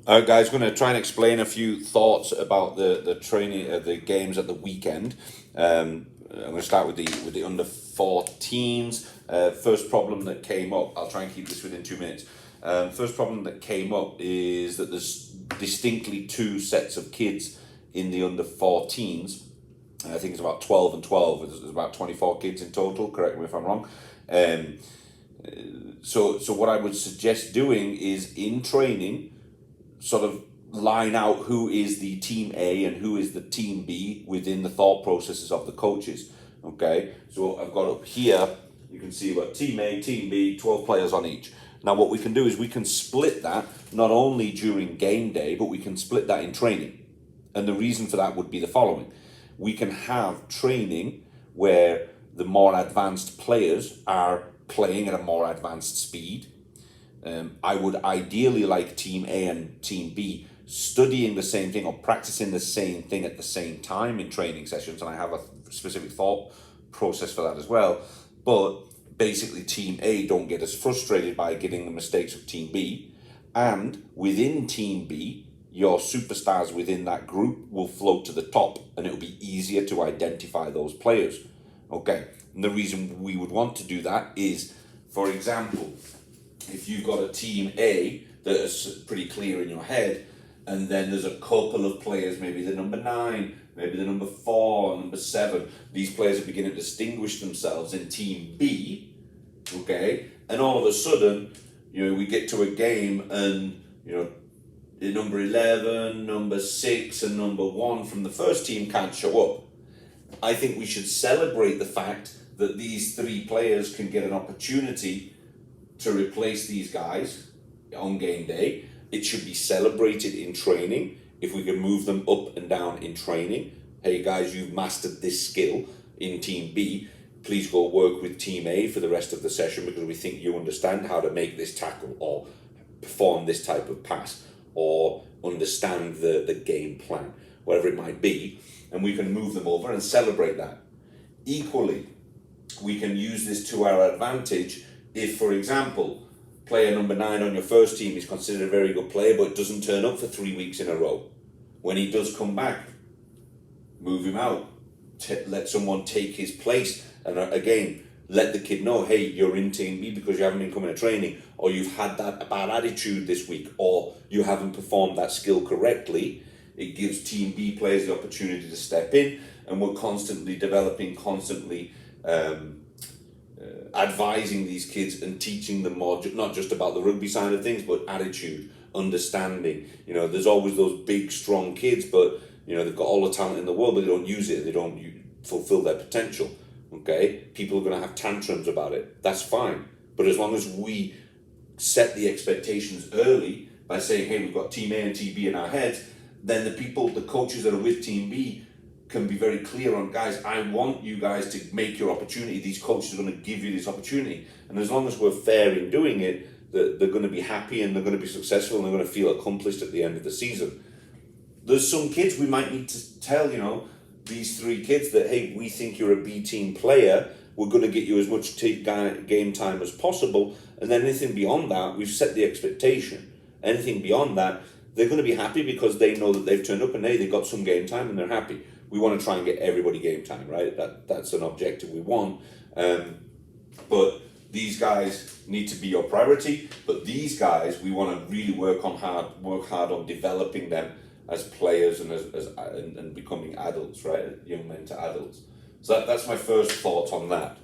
Guys, going to try and explain a few thoughts about the training, the games at the weekend. I'm going to start with the under 14s. First problem that came up. I'll try and keep this within 2 minutes. First problem that came up is that there's distinctly two sets of kids in the under 14s. I think it's about 12 and 12. There's about 24 kids in total. Correct me if I'm wrong. So what I would suggest doing is in training, sort of line out who is the team A and who is the team B within the thought processes of the coaches. Okay, so I've got up here, you can see what team A, team B, 12 players on each. Now what we can do is we can split that not only during game day, but we can split that in training. And the reason for that would be the following. We can have training where the more advanced players are playing at a more advanced speed. I would ideally like Team A and Team B studying the same thing or practicing the same thing at the same time in training sessions, and I have a specific thought process for that as well. But basically Team A don't get as frustrated by getting the mistakes of Team B, and within Team B, your superstars within that group will float to the top, and it'll be easier to identify those players. Okay, and the reason we would want to do that is, for example, if you've got a team A that is pretty clear in your head, and then there's a couple of players, maybe the number 9, maybe the number 4, number 7, these players are beginning to distinguish themselves in team B, okay, and all of a sudden, we get to a game and, the number 11, number 6, and number 1 from the first team can't show up. I think we should celebrate the fact that these 3 players can get an opportunity to replace these guys on game day. It should be celebrated in training. If we can move them up and down in training, hey guys, you've mastered this skill in team B, please go work with team A for the rest of the session because we think you understand how to make this tackle or perform this type of pass or understand the game plan, whatever it might be, and we can move them over and celebrate that. Equally, we can use this to our advantage if, for example, player number 9 on your first team is considered a very good player but doesn't turn up for 3 weeks in a row. When he does come back, move him out. Let someone take his place. And again, let the kid know, hey, you're in team B because you haven't been coming to training, or you've had that bad attitude this week, or you haven't performed that skill correctly. It gives team B players the opportunity to step in, and we're constantly developing, constantly advising these kids and teaching them more, not just about the rugby side of things, but attitude, understanding. There's always those big, strong kids, but they've got all the talent in the world, but they don't use it. They don't fulfill their potential. Okay, people are going to have tantrums about it. That's fine, but as long as we set the expectations early by saying, hey, we've got Team A and Team B in our heads, then the coaches that are with Team B can be very clear on, guys, I want you guys to make your opportunity. These coaches are going to give you this opportunity. And as long as we're fair in doing it, they're going to be happy and they're going to be successful and they're going to feel accomplished at the end of the season. There's some kids we might need to tell, these 3 kids that, hey, we think you're a B team player. We're going to get you as much game time as possible. And then anything beyond that, we've set the expectation. Anything beyond that, they're going to be happy because they know that they've turned up and, hey, they've got some game time and they're happy. We want to try and get everybody game time, right? That's an objective we want. But these guys need to be your priority. But these guys, we want to really work hard on developing them as players and and becoming adults, right? Young men to adults. So that's my first thought on that.